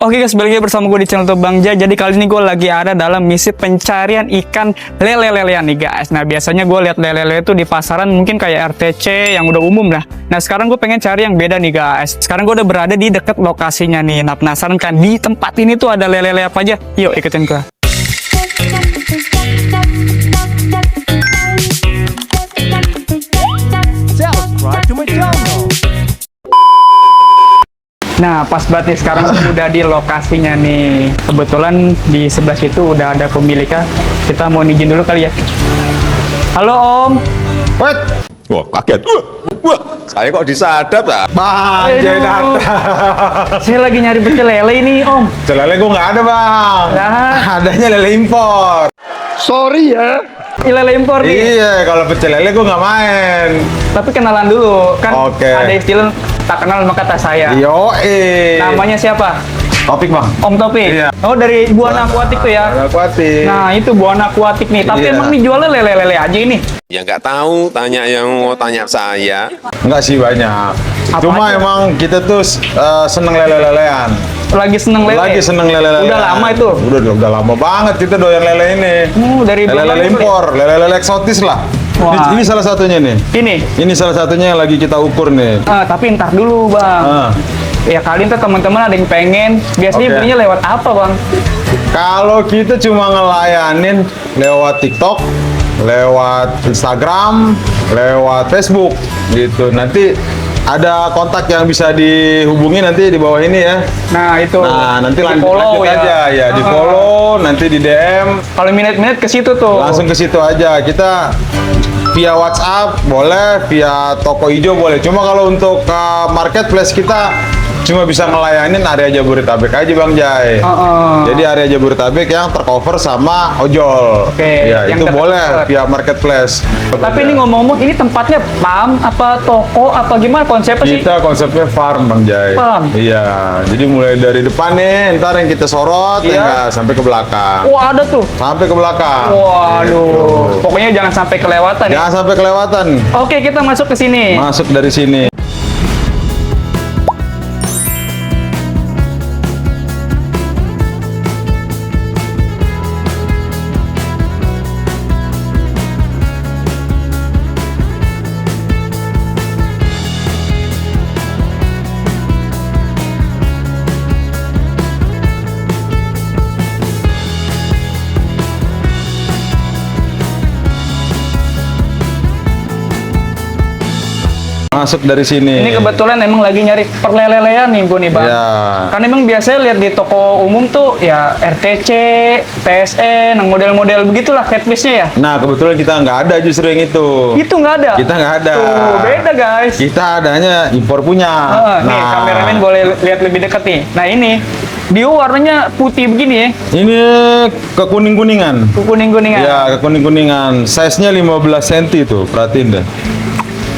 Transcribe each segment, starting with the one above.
Oke guys, balik lagi bersama gue di channel YouTube Bang Jay. Jadi kali ini gue lagi ada dalam misi pencarian ikan lele-lelean nih guys. Nah biasanya gue lihat lele-lele itu di pasaran mungkin kayak RTC yang udah umum lah. Nah sekarang gue pengen cari yang beda nih guys. Sekarang gue udah berada di dekat lokasinya nih. Nah penasaran kan di tempat ini tuh ada lele-lele apa aja? Yuk ikutin gue. Subscribe to my channel. Nah, pas banget nih sekarang udah di lokasinya nih. Kebetulan di sebelah situ udah ada pemiliknya. Kita mau izin dulu kali ya. Halo Om. What? Wah, kaget. Wah, saya kok disadap ya? Bang, Jay datang. Saya lagi nyari pecel lele ini Om. Pecel lele gue nggak ada, Bang. Nah. Adanya lele impor. Sorry ya. Lele impor nih. Iya, kalau pecel lele gue nggak main. Tapi kenalan dulu. Kan Oke. ada istilah tak kenal maka tak sayang. Yoi. Namanya siapa? Topik, Bang. Om Topik. Iya. Oh, dari Buana Aquatic tuh ya. Aquatic. Nah, itu Buana Aquatic nih. Tapi Iya. emang dijualnya lele-lele aja ini. Ya nggak tahu, tanya yang mau tanya saya. Enggak sih banyak. Apa Cuma aja? emang kita tuh seneng lele-lelean. Lagi seneng lele. Lagi seneng lele-lelean. Udah lama itu. Udah lama banget kita doyan lele ini. Dari Lele-lele berapa impor, lele-lele eksotis lah. Wah. Ini salah satunya nih. Ini. Ini salah satunya yang lagi kita ukur nih. Tapi ntar dulu Bang. Ah. Ya kali itu teman-teman ada yang pengen. Biasanya Oke. belinya lewat apa Bang? Kalau kita cuma ngelayanin lewat TikTok, lewat Instagram, lewat Facebook gitu. Nanti ada kontak yang bisa dihubungi nanti di bawah ini ya. Nah itu. Nah, nanti Di lanjut follow aja ya, di follow, nanti di DM, Kalau minute-minute ke situ tuh. langsung ke situ aja. Kita via WhatsApp boleh, via toko hijau boleh. Cuma kalau untuk marketplace kita cuma bisa ngelayanin area Jabodetabek aja Bang Jay. Jadi area Jabodetabek yang tercover sama ojol. Oke, Ya, yang itu boleh dekat-dekat. via marketplace. Tapi ini ngomong-ngomong, ini tempatnya farm apa toko apa gimana konsepnya sih? Kita konsepnya farm Bang Jay. Farm? Iya. Jadi mulai dari depan nih, ntar yang kita sorot Iya. ya, sampai ke belakang. Wah ada tuh. Sampai ke belakang. Waduh. Gitu. Pokoknya jangan sampai kelewatan ya. Jangan sampai kelewatan. Oke, kita masuk ke sini. Masuk dari sini. Masuk dari sini. Ini kebetulan emang lagi nyari perlelelean nih gue nih Bang. Ya. Kan emang biasanya lihat di toko umum tuh ya RTC, TSN, yang model-model begitulah catfishnya ya. Nah, kebetulan kita nggak ada justru yang itu. Itu nggak ada. Kita nggak ada. Tuh, beda guys. Kita adanya impor punya. Nih kameramen boleh lihat lebih dekat nih. Nah ini dia warnanya putih begini ya, Ini kekuning-kuningan. kuning-kuningan. Ya, kekuning-kuningan. Size-nya 15 cm tuh, perhatiin deh.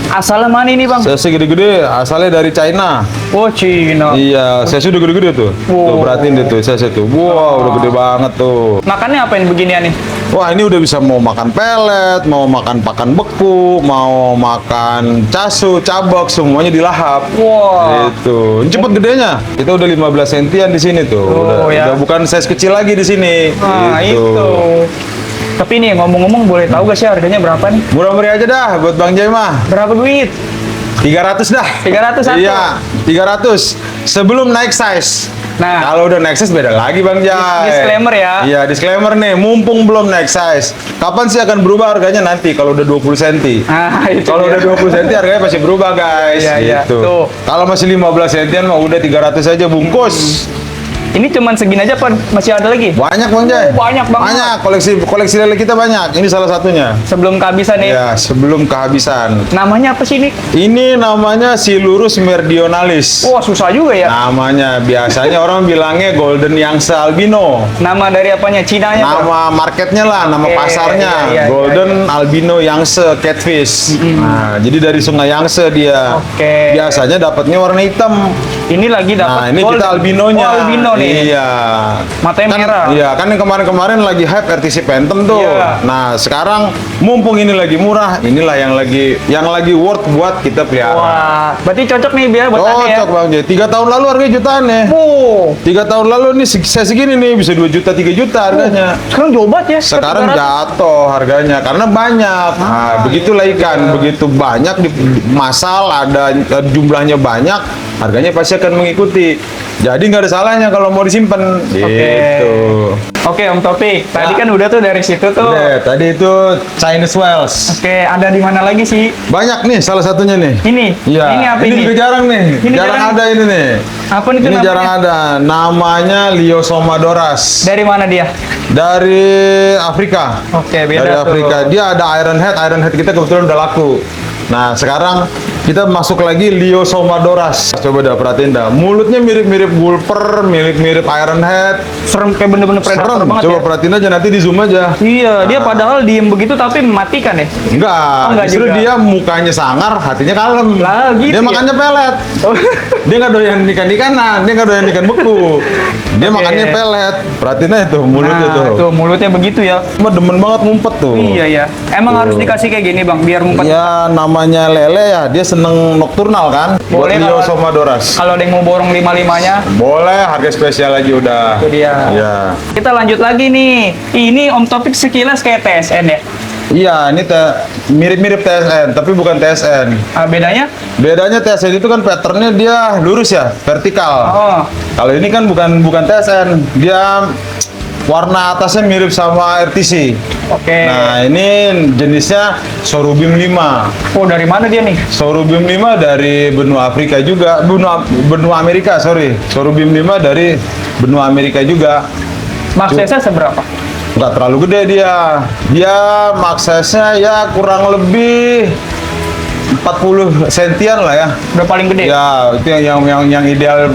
Asalnya mana ini Bang? Size gede-gede, asalnya dari China. Oh Cina. Iya, size udah gede-gede tuh. Tuh, Wow. perhatiin deh tuh, size tuh. Wow, udah gede banget tuh. Makannya apa yang beginian nih? Wah, ini udah bisa mau makan pelet, mau makan pakan beku, mau makan casu, cabak, semuanya dilahap. Wah. Itu. Ini cepet gedenya. Kita udah 15 sentian di sini tuh. Oh, ya. Udah bukan size kecil lagi di sini. Nah Gitu. itu. Tapi nih ngomong-ngomong boleh tahu gak sih harganya berapa nih? Murah meriah aja dah buat Bang Jay mah. Berapa duit? 300 dah. 300 satu? Iya, 300. Sebelum naik size. Nah. Kalau udah naik size beda lagi Bang Jay. Disclaimer ya. Iya, disclaimer nih, mumpung belum naik size. Kapan sih akan berubah harganya nanti kalau udah 20 cm? Ah itu Kalau dia. udah 20 cm harganya pasti berubah, guys. Iya, iya. Gitu. Tuh. Kalau masih 15 cm mah udah 300 aja bungkus. Ini cuman segini aja apa masih ada lagi? Banyak Bang Jay. Banyak banget. Banyak, koleksi lele kita banyak. Ini salah satunya. Sebelum kehabisan nih. Ya, sebelum kehabisan. Namanya apa sih ini? Ini namanya Silurus meridionalis. Wah susah juga ya. Namanya biasanya orang bilangnya Golden Yangtze albino. Nama dari apanya? Cinanya tuh? Nama marketnya lah, nama Oke, pasarnya iya, iya, Golden albino Yangtze catfish. Nah, jadi dari Sungai Yangtze dia. Oke. Biasanya dapatnya warna hitam. Ini lagi dapat Nah, ini gold. kita albinonya. Oh, albino nih. Iya. Matanya Kan, merah. iya, kan yang kemarin-kemarin lagi hype RTC Phantom tuh. Iya. Nah, sekarang mumpung ini lagi murah, inilah yang lagi worth buat kita pelihara. Wah, berarti cocok nih biar buat Ane ya. Cocok Bang Jai. 3 tahun lalu harganya jutaan ya. Oh, 3 tahun lalu nih saya segini nih bisa 2 juta 3 juta harganya. sekarang jauh banget ya. Sekarang 300. jatuh harganya karena banyak. Nah, begitulah ikan, begitu banyak di masal ada jumlahnya banyak, harganya pasti akan mengikuti. Jadi nggak ada salahnya kalau mau disimpan. Gitu. Oke, Om Topik. Tadi Ya. kan udah tuh dari situ tuh. Udah, tadi itu Chinese Whales. Oke, ada di mana lagi sih? Banyak nih salah satunya nih. Ini. Iya. Ini apa ini? juga jarang nih. Ini jarang jarang. ada ini nih. Apa nih itu Ini namanya? jarang ada. Namanya Liosomadoras. Dari mana dia? Dari Afrika. Oke, beda Dari tuh. Afrika. Dia ada Iron Head. Iron Head kita kebetulan udah laku. Nah, sekarang kita masuk lagi Liosomadoras. Coba dah perhatiin dah. Mulutnya mirip-mirip gulper, mirip-mirip Iron Head. Serem kayak bener-bener predator Serem. banget Coba ya. perhatiin aja nanti di zoom aja. Iya, dia padahal diem begitu tapi mematikan ya. Enggak, enggak justru juga. dia mukanya sangar, hatinya kalem. Lah, gitu dia ya? makannya pelet. Oh. Dia nggak doyan ikan-ikanan, dia nggak doyan ikan beku. Dia Oke. makannya pelet. Perhatiin aja tuh mulutnya Nah, tuh mulutnya begitu ya. Cuma demen banget ngumpet tuh. Iya ya. Emang Tuh. harus dikasih kayak gini bang, biar ngumpet. Ya namanya lele ya, dia seneng nokturnal kan. Buat Boleh kalau- Liosomadoras. Kalau ada yang mau borong 5-5-nya, Boleh, harga spesial aja udah. itu dia. Iya. Kita lanjut lagi nih. Ini Om Topik sekilas kayak TSN ya. Iya, ini mirip-mirip TSN, tapi bukan TSN. Bedanya? Bedanya TSN itu kan patternnya dia lurus ya, vertikal. Oh, Kalau ini kan bukan TSN, dia warna atasnya mirip sama RTC. oke. Nah, ini jenisnya Sorubim 5. Oh, dari mana dia nih? Sorubim 5 dari benua Afrika juga, benua Amerika, sorry. Sorubim 5 dari benua Amerika juga. Maksudnya seberapa? Nggak terlalu gede dia. Dia maksesnya ya kurang lebih 40 sentian lah ya. Udah paling gede Ya, itu yang ideal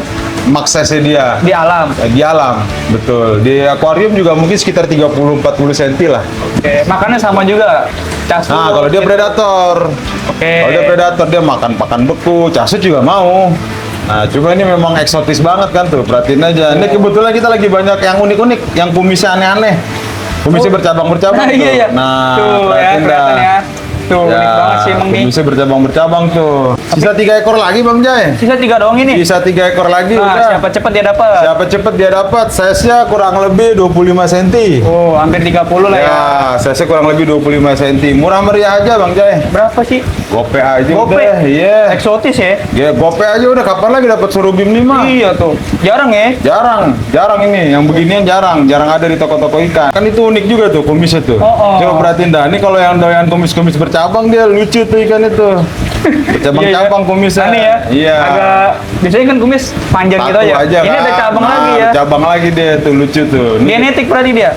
maksesnya dia. di alam. Di alam, betul. Di akuarium juga mungkin sekitar 30-40 cm lah. Oke, makannya sama juga. Casut. Nah, kalau dia predator. Oke. Kalau dia predator, dia makan pakan beku, casut juga mau. Nah, cuma ini memang eksotis banget kan tuh, perhatiin aja. Ini kebetulan kita lagi banyak yang unik-unik, yang kumisnya aneh-aneh. Kumisnya bercabang-bercabang Nah, tuh. iya, iya. Nah, Tuh, ya, perhatiin kelihatan dah. ya. Tuh, unik banget sih emang nih. kumisnya bercabang-bercabang tuh. Sisa 3 ekor lagi Bang Jai. Sisa 3 doang ini. Sisa 3 ekor lagi Nah, udah. siapa cepet dia dapat. Siapa cepet dia dapat, size-nya kurang lebih 25 cm. Oh, hampir 30 lah ya. Ya, size-nya kurang lebih 25 cm. Murah meriah aja Bang Jai. Berapa sih? Gope aja Gope. udah. Iya. Eksotis ya? Ya, gope aja udah, kapan lagi dapat Sorubim 5? Iya tuh. Jarang ya? Jarang ini, yang beginian jarang ada di toko-toko ikan. Kan itu unik juga tuh kumisnya tuh. Oh. Coba perhatiin dah, ini kalau yang doyan kumis-kumis bercabang dia lucu tuh ikan itu. Bercabang-cabang kumisnya. Aneh ya? Iya. Agak, biasanya kan kumis panjang gitu Satu aja. Ini kan. ada cabang Nah, lagi ya. Cabang lagi dia tuh lucu tuh. Ini- Genetik berarti dia.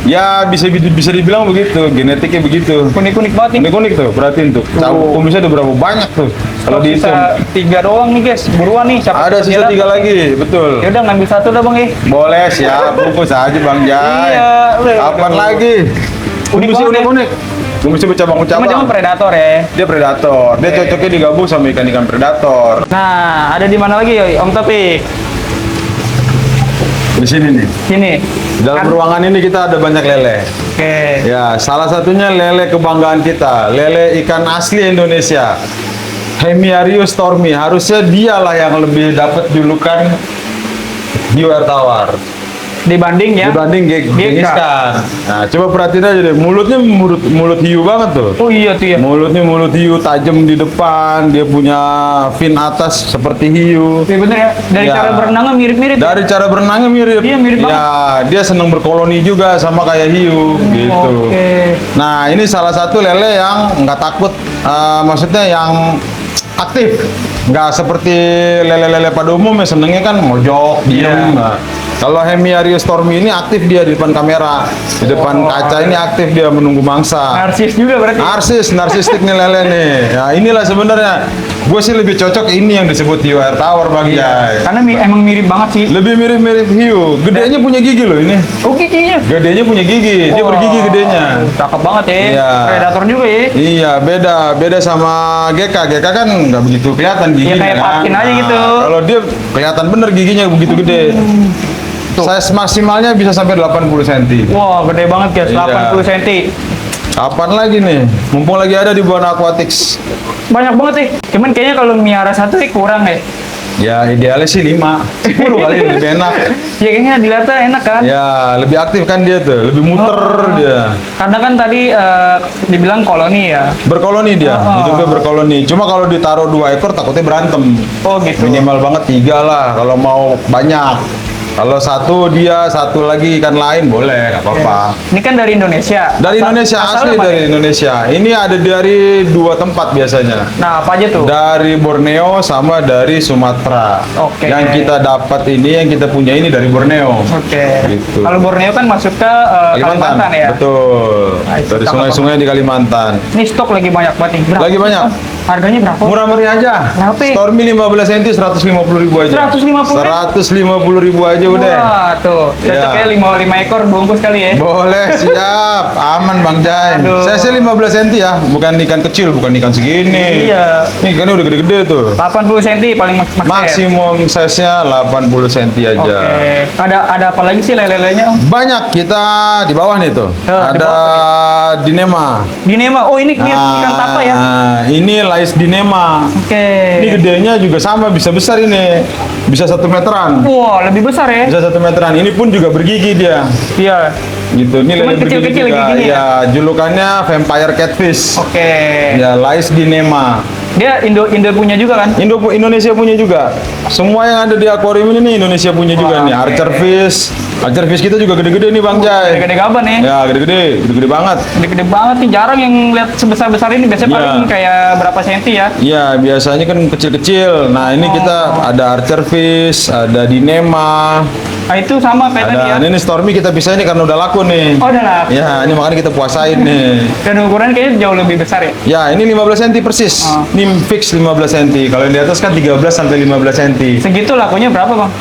Ya bisa dibilang begitu, genetiknya begitu. Unik-unik banget nih. Unik-unik tuh, perhatiin tuh. Kumisnya ada berapa banyak tuh. Kalau dihitung. Sisa 3 doang nih guys. Buruan nih. Siapa Ada cepet sisa dia 3 dapat. lagi, betul. Ya udah ngambil satu dah bang ya. Boleh, siap. Bungkus aja Bang Jai. Iya, udah. Kapan lagi? Unik Kumisnya banget ya. unik-unik. Kumisnya Cuma bercabang-cabang. predator ya. Dia predator. Dia cocoknya digabung sama ikan-ikan predator. Nah, ada di mana lagi ya Om Topik? Di sini nih. Sini. Dalam Kan- ruangan ini kita ada banyak lele. Oke. Ya, salah satunya lele kebanggaan kita. Lele ikan asli Indonesia. Hemiarius stormy. Harusnya dialah yang lebih dapat julukan hiu air tawar. Dibanding ya. Dibanding genghis Khan. Nah, coba perhatiin aja deh. Mulutnya mulut hiu banget tuh. Oh iya tuh ya. Mulutnya mulut hiu, tajam di depan. Dia punya fin atas seperti hiu. Iya bener ya. Dari Ya. cara berenangnya mirip-mirip. Dari cara berenangnya mirip. Iya, mirip Ya, dia senang berkoloni juga sama kayak hiu gitu. Oke. Nah, ini salah satu lele yang nggak takut, maksudnya yang aktif. Nggak seperti lele-lele pada umumnya senengnya kan mojok, diem. Iya. Nah, kalau Hemiarius stormy ini aktif dia di depan kamera, di depan kaca ini aktif dia menunggu mangsa. Narsis juga berarti. Narsistik nih lele nih. Ya inilah sebenarnya. Gue sih lebih cocok ini yang disebut hiu air tawar Bang Jai. Karena emang mirip banget sih. Lebih mirip-mirip hiu. Gedenya punya gigi loh ini. Oh giginya. Gedenya punya gigi. Dia Wah, bergigi gedenya. Cakep banget ya. Iya. Predator juga ya. Iya, beda sama GK. GK kan nggak begitu kelihatan giginya. kayak kan. patin aja gitu. Kalau dia kelihatan bener giginya begitu gede. Size maksimalnya bisa sampai 80 cm. Wah, gede banget guys, Iya. 80 cm. Kapan lagi nih? Mumpung lagi ada di Buana Aquatics. Banyak banget sih. Cuman kayaknya kalau miara satu kurang ya. Ya idealnya sih 5, 10 kali lebih enak. Ya kayaknya dilihatnya enak kan. Ya lebih aktif kan dia tuh, lebih muter dia. Karena kan tadi dibilang koloni ya. Berkoloni dia, Oh. hidupnya berkoloni. Cuma kalau ditaruh 2 ekor takutnya berantem. Oh gitu. Minimal banget 3 lah kalau mau banyak. Kalau satu dia, satu lagi ikan lain boleh, nggak apa-apa. Ini kan dari Indonesia. Dari Indonesia, Asalnya asli mana? dari Indonesia. Ini ada dari 2 tempat biasanya. Nah, apa aja tuh? Dari Borneo sama dari Sumatera. Oke. Yang kita dapat ini, yang kita punya ini dari Borneo. Oke. Gitu. Kalau Borneo kan masuk ke Kalimantan ya. Betul. Nah, itu Dari cakep sungai-sungai di Kalimantan. Ini stok lagi banyak banget nih. Berapa? Lagi banyak. Harganya berapa? Murah meriah aja. Berapa? Stormy 15 cm 150.000 aja. 150.000? 150.000 aja udah. Wah, tuh. Ya. Cocok ya 5 ekor bungkus kali ya. Boleh, siap. Aman Bang Jai. Aduh. Saya sih 15 cm ya, bukan ikan kecil, bukan ikan segini. Iya. Ini ikannya udah gede-gede tuh. 80 cm paling maksimal. Maksimum size-nya 80 cm Oke. aja. Ada apa lagi sih lele-lelenya, Om? Banyak kita di bawah nih tuh. Di Ada dinema. Dinema. Oh, ini ikan tapa ya. Ini lais dinema. Oke. Ini gedenya juga sama, bisa besar ini. Bisa 1 meteran. Wah, lebih besar ya. Bisa 1 meteran. Ini pun juga bergigi dia. Iya. Gitu. Ini Cuman lele bergigi kecil-kecil juga. giginya ya? Ya, julukannya vampire catfish. Oke. Ya, lais dinema. Dia Indo punya juga kan? Indonesia punya juga. Semua yang ada di akuarium ini nih Indonesia punya juga Wah, nih. oke. Archer fish. Archer fish kita juga gede-gede nih Bang Jai. Gede-gede gaban nih. Ya, gede-gede banget. Gede-gede banget nih. Jarang yang lihat sebesar-besar ini. Biasanya Iya. paling kayak berapa senti ya. Iya, biasanya kan kecil-kecil. Nah, ini kita ada archer fish, ada dinema, Nah, itu sama kayak tadi ya. ada ini Stormy kita bisa ini karena udah laku nih. Oh, udah lah. Ya, ini makanya kita puasain nih. Dan ukuran kayaknya jauh lebih besar ya. Ya, ini 15 cm persis. Oh. Ini fix 15 cm. Kalau yang di atas kan 13 sampai 15 cm. Segitu lakunya berapa, Bang?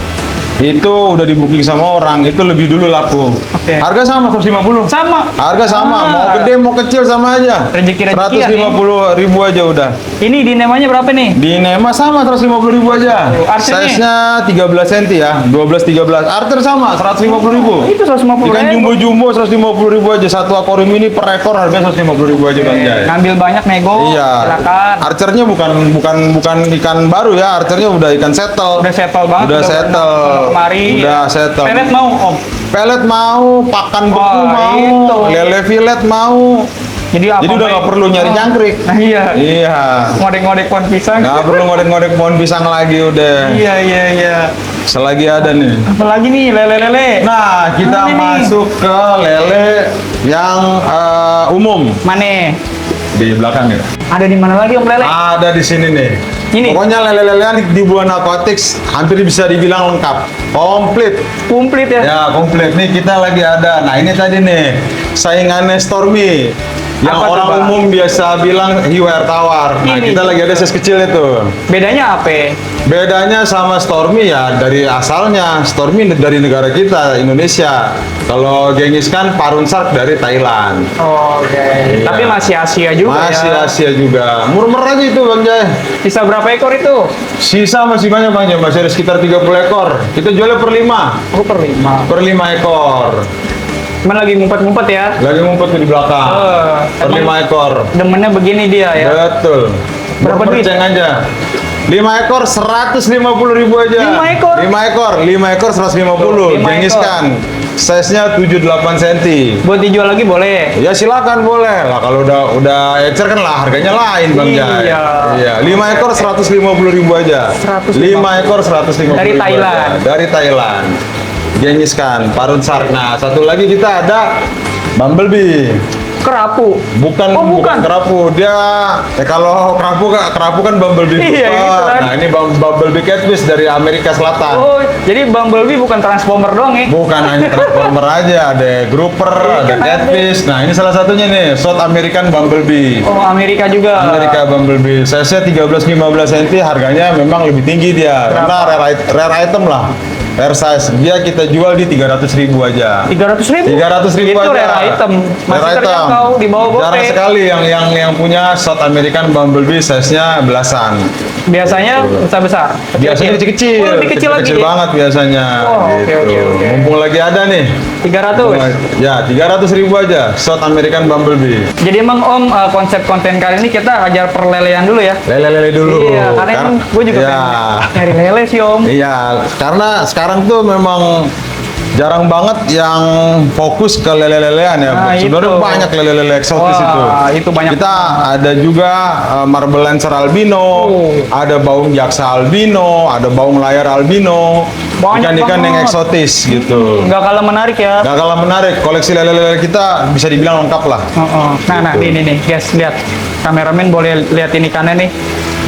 Itu udah di booking sama orang, itu lebih dulu laku. Oke. Harga sama 150. Sama. Harga sama, mau gede mau kecil sama aja. Rezeki-rezekian 150.000 aja udah. Ini dinemanya berapa nih? Di Nema sama 150.000 aja. Oh, archernya? Size-nya 13 cm ya, 12-13. Arter sama 150.000. Itu 150 Ikan jumbo-jumbo 150.000 aja. Satu akuarium ini per ekor harganya 150.000 aja Bang Jai. Ngambil banyak nego. Iya. Silakan. Archernya bukan ikan baru ya. Archernya udah ikan settle. Udah settle banget. Udah settle. Kemari. Udah settle. Pelet mau, Om. Pelet mau, pakan beku Wah, mau, itu. lele filet mau. Jadi apa? Jadi udah nggak perlu nyari jangkrik. Nah, iya. Iya. Ngodek-ngodek pohon pisang. Nggak perlu ngorek-ngorek pohon pisang lagi udah. Iya, iya, iya. Selagi ada nih. Apalagi nih lele-lele. Nah, kita Mana nih? masuk ke lele yang umum Mana? di belakang ya. Ada di mana lagi, Om Lele? Ada di sini nih. Ini? Pokoknya lele-lelean di Buana Aquatics hampir bisa dibilang lengkap, komplit. Komplit ya? Ya, komplit. Nih kita lagi ada. Nah, ini tadi nih saingannya Stormy. Yang Apa tuh, orang Bang? umum biasa bilang hiu air tawar. Nah, Ini. kita lagi ada size kecil itu. Bedanya apa? Bedanya sama Stormy ya dari asalnya. Stormy dari negara kita, Indonesia. Kalau Genghis Khan, Parun Shark dari Thailand. Oke. Iya. Tapi masih Asia juga Masih ya. Asia juga. Murmer aja itu Bang Jai. Bisa berapa ekor itu? Sisa masih banyak Bang Jai. Masih ada sekitar 30 ekor. Kita jualnya per 5. Oh, per 5. Per 5 ekor. Cuman lagi ngumpet-ngumpet ya. Lagi ngumpet di belakang. Per emang 5 ekor. Demennya begini dia ya. Betul. Berapa duit? Berperceng aja. 5 ekor 150.000 aja. 5 ekor? 5 ekor, 5 ekor 150. 5 Genghis ekor. Khan. Size-nya 7-8 cm. Buat dijual lagi boleh. Ya silakan boleh lah kalau udah ecer kan lah harganya lain Bang Jai. Iya. Iya, 5 ekor 150.000 aja. 150. 5 ekor 150.000 Dari Thailand. aja. Dari Thailand. Genghis Khan, Parun Shark. Nah, satu lagi kita ada Bumblebee. Kerapu. Bukan, Oh, bukan. kerapu. Dia kalau kerapu kan Bumblebee. Iya, Bukan. gitu kan. Nah, ini Bumblebee catfish dari Amerika Selatan. Oh, jadi Bumblebee bukan transformer doang ya? Bukan hanya transformer aja, ada grouper, ada kan ada. catfish. Nah, ini salah satunya nih, South American Bumblebee. Oh, Amerika juga. Amerika Bumblebee. Size-nya 13-15 cm, harganya memang lebih tinggi dia. Karena rare item lah. Rare size. Dia kita jual di 300.000 aja. 300.000? 300.000 Itu aja. rare item. Masih Rare item. terjangkau di bawah Jarang gope. sekali yang punya South American Bumblebee size-nya belasan. Biasanya besar-besar. Biasanya kecil-kecil. Oh, lebih kecil lagi. Kecil banget biasanya. Oh, oke, gitu. oke. Mumpung lagi ada nih. 300. Ya, 300.000 aja South American Bumblebee. Jadi emang Om, konsep konten kali ini kita ajar perlelean dulu ya. Lele-lele dulu. Iya, karena emang gue juga ya. pengen nyari lele sih Om. Iya, karena sekarang tuh memang jarang banget yang fokus ke lele-lelean ya. Nah, Sebenarnya itu. banyak lele-lele eksotis Wah, itu banyak. Kita ada juga marble lancer albino, Oh. ada baung jaksa albino, ada baung layar albino, Banyak ikan-ikan yang banget. eksotis gitu. Nggak kalah menarik ya. Gak kalah menarik, koleksi lele-lele kita bisa dibilang lengkap lah. Oh. Nah, Gitu. ini nih, guys, lihat. Kameramen boleh lihat ini ikannya nih.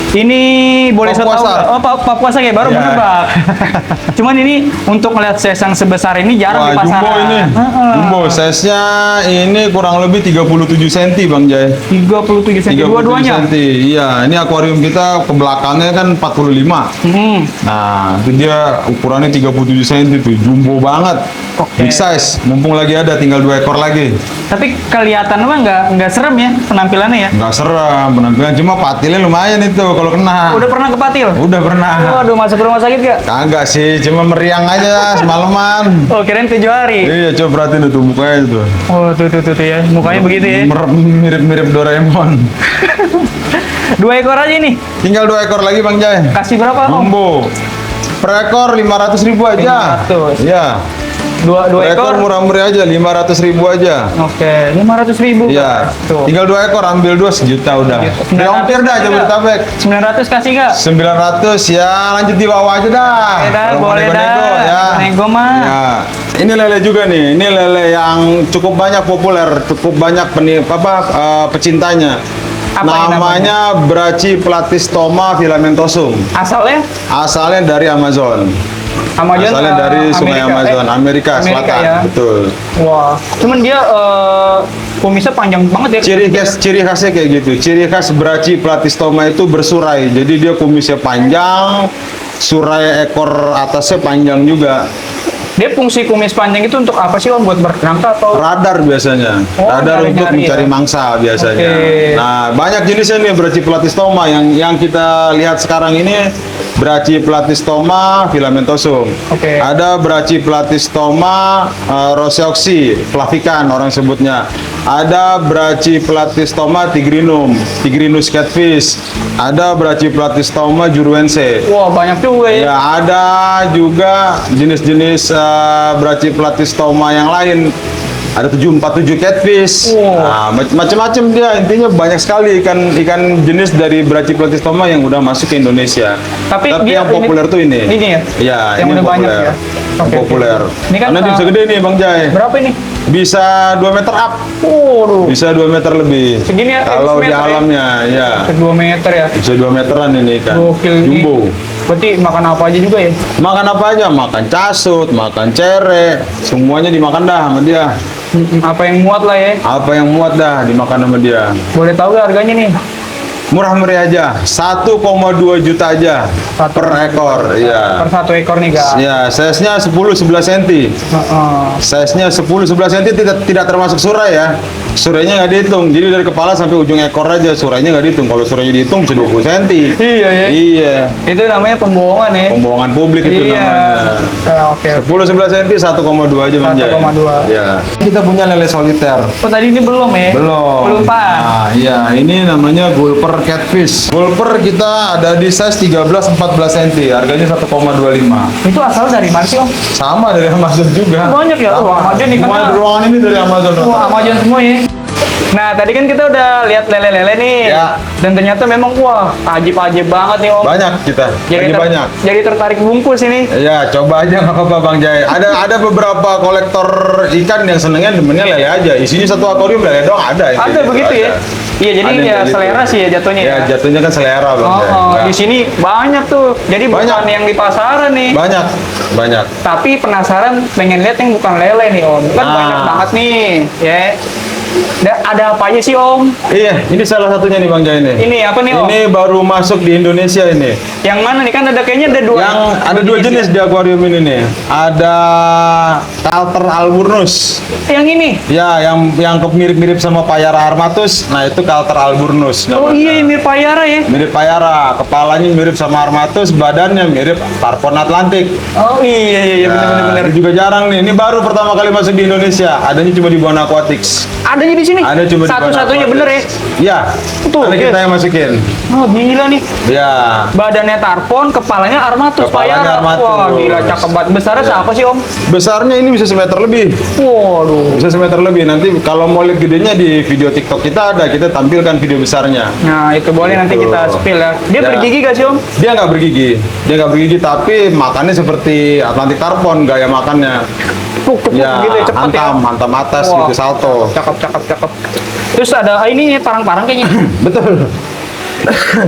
Ini boleh saya tahu Papuasa. nggak? Oh, papuasa kayak baru Ya. menebak. Cuman ini untuk melihat size yang sebesar ini jarang Wah, di pasaran. jumbo ini. Heeh. Jumbo, size-nya ini kurang lebih 37 cm, Bang Jai. 37 cm 37 dua-duanya. cm. Iya, ini akuarium kita ke belakangnya kan 45. Hmm. Nah, itu dia ukurannya 37 cm tuh, jumbo banget. Oke. Big size. Mumpung lagi ada, tinggal 2 ekor lagi. Tapi kelihatan mah nggak serem ya penampilannya ya. Nggak seram penampilan, cuma patilnya lumayan itu kalau kena. Udah pernah ke patil? Udah pernah. Waduh, masuk rumah sakit gak? Kagak sih, cuma meriang aja semalaman. Oh, kirain 7 hari. Iya, coba perhatiin tuh mukanya itu. Oh, tuh ya. Mukanya begitu ya. Mirip-mirip Doraemon. 2 ekor aja nih. Tinggal 2 ekor lagi Bang Jai. Kasih berapa Om? Jumbo. Per ekor 500.000 aja. 500. Iya. 2 Per ekor. ekor murah-murah aja, 500.000 aja. Oke, 500.000. Iya. Tuh. Tinggal 2 ekor, ambil 2 sejuta udah. Diongkir dah Jabodetabek. 900 kasih gak? 900 ya, lanjut di bawah aja dah. Oke dah, Kalau mau boleh nego-nego, dah. ya. Nego mah. Ya. Ini lele juga nih. Ini lele yang cukup banyak populer, cukup banyak pecintanya. Apa ini Namanya Brachyplatystoma filamentosum. Asalnya Asalnya dari Amazon. Amazon, Asalnya dari sungai Amerika, Amazon, Amerika Selatan. ya. Betul. Wah, cuman dia kumisnya panjang banget ya. Ciri khasnya kayak gitu. Ciri khas Brachyplatystoma itu bersurai. Jadi dia kumisnya panjang, surai ekor atasnya panjang juga. Dia fungsi kumis panjang itu untuk apa sih Om? Buat berkerangka atau? Radar biasanya. Oh, Radar untuk nyari-nyari mencari ya? mangsa biasanya. Oke. Nah, banyak jenisnya nih Brachyplatystoma yang kita lihat sekarang ini Brachyplatystoma filamentosum. Oke. Ada Brachyplatystoma roseoxy, flavican orang sebutnya. Ada Brachyplatystoma tigrinus catfish. Ada Brachyplatystoma juruense. Wah, banyak juga ya. Ya, ada juga jenis-jenis Brachyplatystoma yang lain. Ada 747 catfish. Wow. Nah, macam-macam dia. Intinya banyak sekali ikan jenis dari Brachyplatystoma yang udah masuk ke Indonesia. Tapi dia yang populer tuh ini. Ini ya? Iya, Yang ini udah populer. banyak ya? Yang Oke, populer. Ini kan, Karena dia bisa gede nih, Bang Jai. Berapa ini? Bisa 2 meter up. Waduh. Bisa 2 meter lebih. Segini ya? Kalau di meter ya? alamnya, ya. 2 meter ya. Bisa 2 meteran ini ikan. Gokil nih. Jumbo. Berarti makan apa aja juga ya? Makan apa aja? Makan casut, makan cere, semuanya dimakan dah sama dia. Apa yang muat lah ya? Apa yang muat dah dimakan sama dia. Boleh tahu gak harganya nih? Murah meriah aja, 1,2 juta aja per ekor. Iya. Per 1 ekor nih guys. Ya, size-nya 10-11 cm. Size-nya 10-11 cm tidak termasuk surai ya. Surainya nggak dihitung, jadi dari kepala sampai ujung ekor aja surainya nggak dihitung. Kalau surainya dihitung bisa 20 cm. Iya ya. Iya. Itu namanya pembohongan ya. Pembohongan publik itu Iya. namanya. Oke. 10-11 cm 1,2 aja Bang Jai. 1,2. Ya. Kita punya lele soliter. Oh tadi ini belum ya? Belum. Belum pas. Nah, iya, ini namanya gulper catfish. Gulper kita ada di size 13-14 cm, harganya 1,25. Itu asal dari mana sih Om? Sama dari Amazon juga. Banyak ya? Wah, Amazon nih, Semua karena- ruangan ini dari Amazon. Wah, Amazon semua ya. Nah, tadi kan kita udah lihat lele-lele nih. Ya. Dan ternyata memang wah, ajib-ajib banget nih Om. Banyak kita. Jadi banyak. Jadi tertarik bungkus ini. Ya, coba aja nggak apa-apa Bang Jai. Ada beberapa kolektor ikan yang senengnya demennya lele aja. Isinya satu akuarium lele doang ada. yang Ada kayak gitu, begitu ya? ada. Iya, jadi Ada yang ya kayak gitu. selera sih ya jatuhnya Ya, ya. jatuhnya kan selera Bang Jai. Oh, Nah, di sini banyak tuh. Jadi Banyak. bukan yang di pasaran nih. banyak. Tapi penasaran pengen lihat yang bukan lele nih Om. Kan Nah. banyak banget nih, ya. Ada apa aja sih Om? Iya, ini salah satunya nih Bang Jai ini. Ini apa nih Om? Ini baru masuk di Indonesia ini. Yang mana nih kan ada kayaknya ada dua. Yang ada dua jenis di akuarium ini nih. Ada Calter alburnus. Yang ini. Ya, yang mirip-mirip sama Payara armatus. Nah, itu Calter alburnus. Oh iya, mirip payara ya. Mirip Payara, kepalanya mirip sama armatus, badannya mirip Tarpon Atlantik. Oh iya benar-benar. Ini juga jarang nih. Ini baru pertama kali masuk di Indonesia. Adanya cuma di Buana Aquatics. Adanya di sini. Ada cuma di Buana Satu-satunya Aquatics. bener ya. Iya. Tuh, Ada kita yes. yang masukin. Oh gila nih. Ya. Badannya tarpon, kepalanya armatus Kepalanya payara. armatus. Wah gila cakep banget. Besarnya Ya. siapa sih Om? Besarnya ini bisa semeter lebih. Waduh. Bisa semeter lebih. Nanti kalau mau lihat gedenya di video TikTok kita ada. Kita tampilkan video besarnya. Nah itu boleh nanti Gitu. kita spill ya. Dia Ya. bergigi gak sih Om? Dia nggak bergigi. Dia nggak bergigi, tapi makannya seperti Atlantic Tarpon gaya makannya. Puk Ya, gitu ya cepet ya. hantam atas Wah. gitu salto. Cakep. Terus ada ini parang-parang kayaknya. Betul.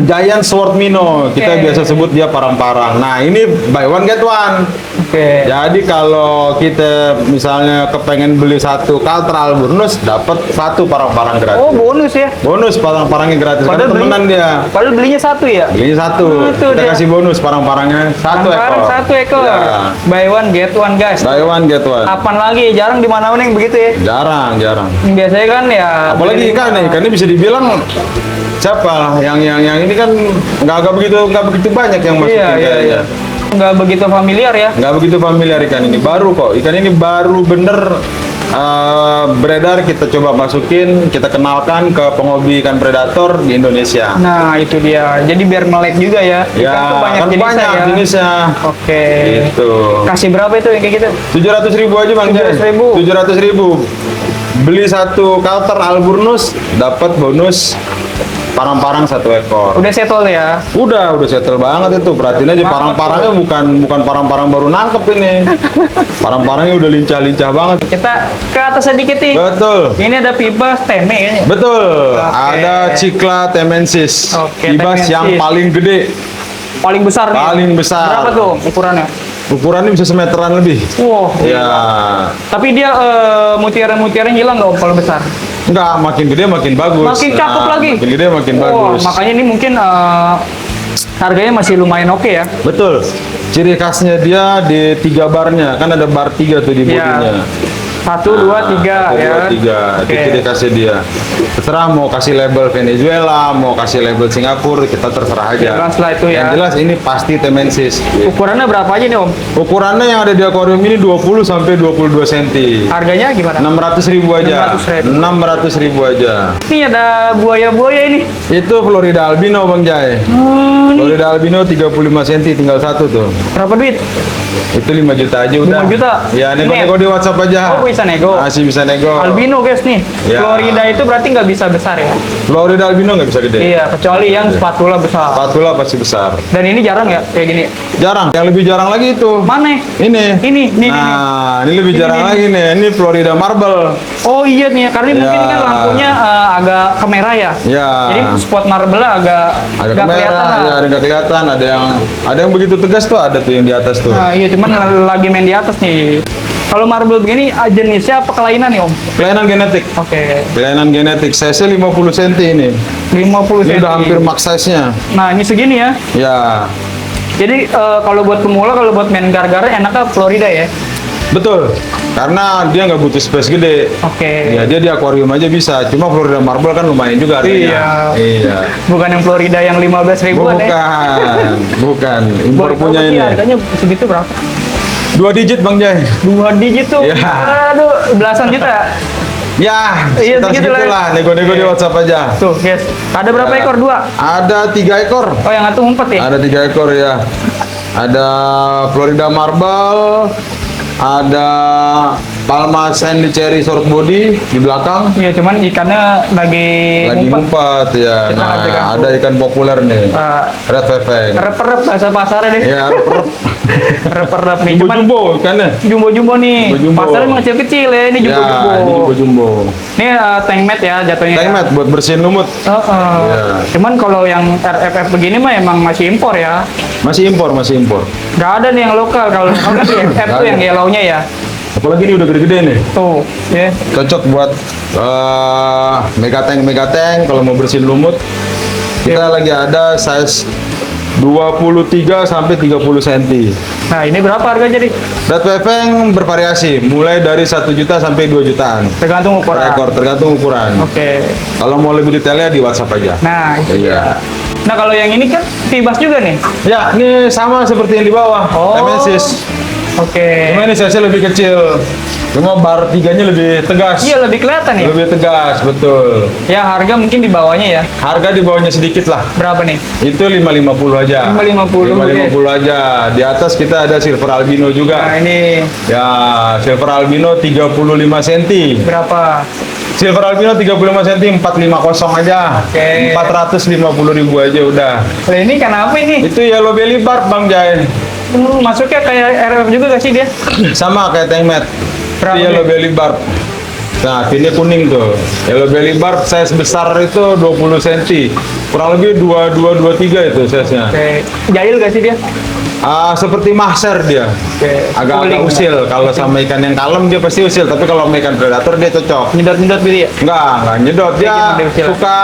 Giant Sword Minnow, kita Oke. biasa sebut dia parang-parang. Nah, ini buy one get one. Oke. Jadi kalau kita misalnya kepengen beli satu Calter alburnus, dapat satu parang-parang gratis. Oh bonus ya. Bonus parang-parangnya gratis. Karena temenan dia. Padahal belinya satu ya. Belinya satu. Itu Kita dia. kasih bonus parang-parangnya satu Parang-parang ekor. satu ekor. Ya. Buy one get one guys. Buy one get one. Apaan lagi? Jarang di mana-mana yang begitu ya. Jarang. Biasanya kan ya. Apalagi beli ikan nih, lima. ikannya bisa dibilang siapa yang ini kan nggak begitu banyak yang masukin Iya. kayaknya. Nggak begitu familiar ya. Nggak begitu familiar ikan ini, baru kok. Ikan ini baru bener beredar, kita coba masukin, kita kenalkan ke penghobi ikan predator di Indonesia. Nah itu dia. Jadi biar melek juga ya. Ikan Ya, tuh banyak kan jenisnya banyak ya. jenisnya. Oke. Gitu. Kasih berapa itu yang kayak gitu? 700.000 aja Bang Jai. 700.000. 700.000. Beli satu Calter alburnus, dapat bonus parang-parang satu ekor. Udah settle ya. Udah settle banget itu. Perhatiin aja parang-parangnya bukan parang-parang baru nangkep ini. Parang-parangnya udah lincah-lincah banget. Kita ke atas sedikit nih. Betul. Ini ada pipa teme kayaknya. Betul. Oke. Ada Cicla temensis. Oke, Ibas temensis. yang paling gede. Paling besar nih. Paling besar. Berapa tuh ukurannya? Ukurannya bisa semeteran lebih. Wow. Ya. Tapi dia mutiara-mutiaranya hilang nggak Om kalau besar? Enggak, makin gede makin bagus. Makin cakep lagi. Makin gede makin Wah, bagus. makanya ini mungkin harganya masih lumayan oke ya. Betul. Ciri khasnya dia di 3 barnya. Kan ada bar 3 tuh di Iya. bodinya. 1, 2, 3 1, ya. 2, 3. Itu Oke. ciri khasnya dia. Terserah mau kasih label Venezuela, mau kasih label Singapura, kita terserah aja. Jelas lah itu ya. Yang jelas ini pasti temensis. Ukurannya berapa aja nih Om? Ukurannya yang ada di akuarium ini 20 sampai 22 cm. Harganya gimana? 600.000 aja. 600.000. 600.000 aja. Ini ada buaya-buaya ini. Itu Florida albino Bang Jai. Ini Florida albino 35 cm, tinggal satu tuh. berapa duit? Itu 5 juta aja udah. 5 juta? Ya, nego-nego Ini- di WhatsApp aja. Oh, bisa nego. Masih bisa nego. Albino guys nih. Ya. Florida itu berarti nggak bisa besar ya? Florida albino nggak bisa gede. Iya, kecuali yang spatula besar. Spatula pasti besar. Dan ini jarang ya kayak gini. Jarang. Yang lebih jarang lagi itu. Mana? Ini. Ini. Nah, ini lebih Ini, jarang ini. lagi nih. Ini Florida marble. Oh iya nih, karena mungkin Ya. kan lampunya agak kemerah ya. Ya. Jadi spot marble agak Ada nggak kelihatan kamera, lah. ya, ada nggak kelihatan. Ada yang begitu tegas tuh, ada tuh yang di atas tuh. Nah, iya cuman lagi main di atas nih. Kalau marble begini jenisnya apa kelainan nih Om? Kelainan genetik. Oke. Kelainan genetik. Size 50 cm ini. 50 Ini cm. udah hampir max size-nya. Nah, ini segini ya. Ya. Jadi kalau buat pemula, kalau buat main gar-gar enaknya Florida ya. Betul. Karena dia nggak butuh space gede. Oke. Ya, dia di akuarium aja bisa. Cuma Florida marble kan lumayan juga harganya. Iya. Bukan yang Florida yang 15 ribuan ya. Bukan. Impor Boleh punya tahu ini. sih harganya segitu berapa? 2 digit Bang Jai. 2 digit tuh. Ya. Aduh, belasan juta. Ya, Iya, sekitar segitu lah. segitulah. Nego-nego di Oke. WhatsApp aja. Tuh, guys. Ada berapa Ya. ekor? 2. Ada 3 ekor. Oh, yang satu ngumpet ya? Ada 3 ekor ya. Ada Florida marble, ada Palma Sandy Cherry short body di belakang. Iya, cuman ikannya lagi Lagi ngumpet ya. Kita Nah, nggak pegang. ada ikan populer nih. Eh, Red Feveng. Rep-rep bahasa pasarnya deh. Ya, rep-rep. Rep-rep nih. Cuman Jumbo-jumbo ikannya. jumbo-jumbo nih. Jumbo-jumbo. Pasarnya emang kecil-kecil ya. Ini Ya, jumbo-jumbo. ini jumbo-jumbo. Ini tank mat ya jatuhnya. Tank mat buat bersihin lumut. Ya. Cuman kalau yang RFF begini mah emang masih impor ya. Masih impor. Nggak ada nih yang lokal. Kalau lokal kan di FF Nggak tuh yang ada. yellow-nya ya. Apalagi ini udah gede-gede nih. Tuh, ya. Cocok buat megateng kalau mau bersihin lumut. Kita lagi ada size 23 sampai 30 cm. Nah, ini berapa harganya nih? Red peveng bervariasi, mulai dari 1 juta sampai 2 jutaan. Tergantung ukuran. Per ekor, tergantung ukuran. Oke. Kalau mau lebih detailnya di WhatsApp aja. Nah, itu Iya. dia. Nah, kalau yang ini kan Pibas juga nih. Ya, ini sama seperti yang di bawah. Oh. Nemesis. Oke. Cuma ini size-nya lebih kecil. Cuma bar 3-nya lebih tegas. Iya, lebih kelihatan ya. Lebih tegas, betul. Ya, harga mungkin di bawahnya ya. Harga di bawahnya sedikit lah. Berapa nih? Itu 550 aja. 550, 550 aja. Di atas kita ada silver albino Nah, juga. ini Ya, silver albino 35 cm. berapa? Silver albino 35 cm 450 aja. Oke. 450.000 aja udah. Nah, ini kan apa ini? Itu yellow belly barb Bang Jai. Masuknya kayak RF juga gak sih dia? Sama kayak tengmet. Berapa Itu yellow nih? belly barb. Nah, ini kuning tuh. Yellow belly barb size besar itu 20 cm. Kurang lebih 22-23 itu size-nya. Oke. Jahil gak sih dia? Seperti mahser dia. Oke. Agak-agak Guling. usil. Kalau sama ikan yang kalem dia pasti usil. Tapi kalau sama ikan predator dia cocok. Nyedot-nyedot gitu ya? Enggak nyedot. Dia Bikin usil. suka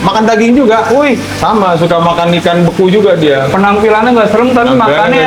makan daging juga. Wih, Sama, suka makan ikan beku juga dia. penampilannya gak serem tapi makannya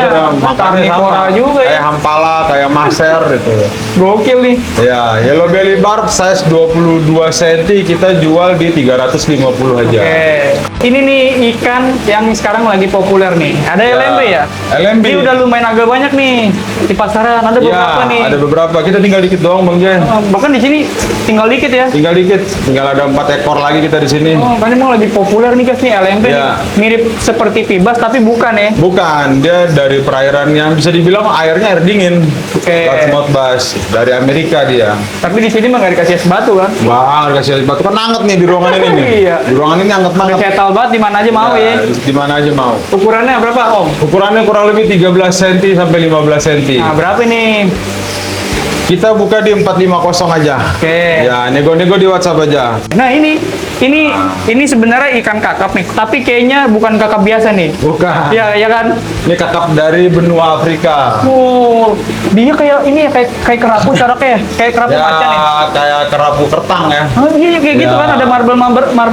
karnivora juga kayak ya. hampala, kayak mahser gitu. Gokil nih. Ya, yellow belly barb size 22 cm kita jual di 350 aja. Oke. Ini nih ikan yang sekarang lagi populer nih. Ada LMB ya? LMB. Ini udah lumayan agak banyak nih di pasaran. Ada beberapa Ya, nih. ada beberapa. Kita tinggal dikit doang, Bang Jen. Bahkan di sini tinggal dikit ya. Tinggal dikit. Tinggal ada 4 ekor lagi kita di sini. Oh, kan emang lagi populer nih guys nih LMB nih. Ya. Mirip seperti Pibas tapi bukan ya. Bukan, dia dari perairan yang bisa dibilang airnya air dingin. Oke. Largemouth bass dari Amerika dia. Tapi di sini mah nggak dikasih es batu kan. Wah, kasih batu kan anget nih di ruangan ini nih. Iya. Di ruangan ini anget Udah banget. settle banget di mana aja mau ya. Di mana aja mau. Ukurannya berapa Om? Ukurannya kurang lebih 13 cm sampai 15 cm. Nah berapa nih? Kita buka di 450 aja. Oke. Ya, nego-nego di WhatsApp aja. Nah ini sebenarnya ikan kakap nih, tapi kayaknya bukan kakap biasa nih. Bukan. Ya kan. Ini kakap dari benua Afrika. Oh, dia kayak ini ya kayak kerapu coraknya, kayak kerapu Ya, macan ya. kayak kerapu kertang ya. Oh iya kayak gitu Ya. kan ada marble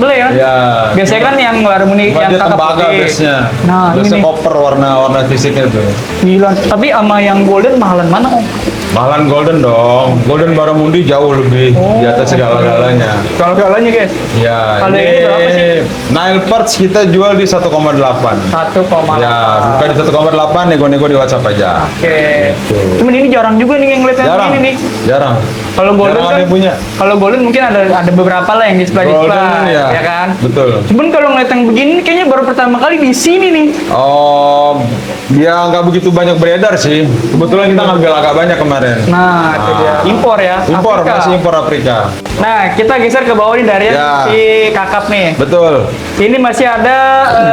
ya kan. Ya. Biasanya kan yang harmoni Cuma yang dia kakap tembaga putih. biasanya. Nah Biasanya ini koper warna fisiknya tuh. gila. Tapi sama yang golden mahalan mana Om? Mahalan golden dong. Golden barramundi jauh lebih di atas segala-galanya. Kalau galanya guys, Ya, Kalau ini berapa sih? Nile Perch kita jual di 1,8. 1,8. Ya, buka di 1,8, nego-nego di WhatsApp aja. Oke. Cuman ini jarang juga nih yang ngeliat yang Jarang. ini nih. Jarang. Kalau golden Jarang ada kan, yang punya. kalau golden mungkin ada beberapa lah yang display Golden ya. ya. kan. Betul. Cuman kalau ngeliat yang begini kayaknya baru pertama kali di sini nih. Oh, dia nggak begitu banyak beredar sih. Kebetulan kita ngambil agak banyak kemarin. Nah, itu dia. Impor ya. Impor, Afrika. masih impor Afrika. Nah, kita geser ke bawah nih dari yang Ya. si kakap nih. Betul. Ini masih ada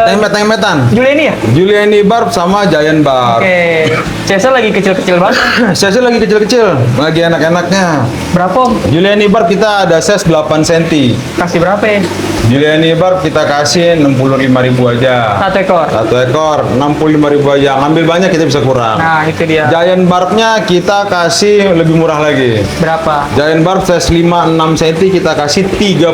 Tengmet-tengmetan. Juliani ya? Juliani Barb sama Giant Barb. Oke. Cesa lagi kecil-kecil banget. Size lagi kecil-kecil, lagi enak-enaknya. Berapa Om? Juliani Barb kita ada size 8 cm. Kasih berapa ya? Juliani Barb kita kasih 65.000 aja. Satu ekor. Satu ekor 65.000 aja. Ngambil banyak kita bisa kurang. Nah, itu dia. Giant Barbnya kita kasih lebih murah lagi. Berapa? Giant Barb size 5-6 cm kita kasih 30.000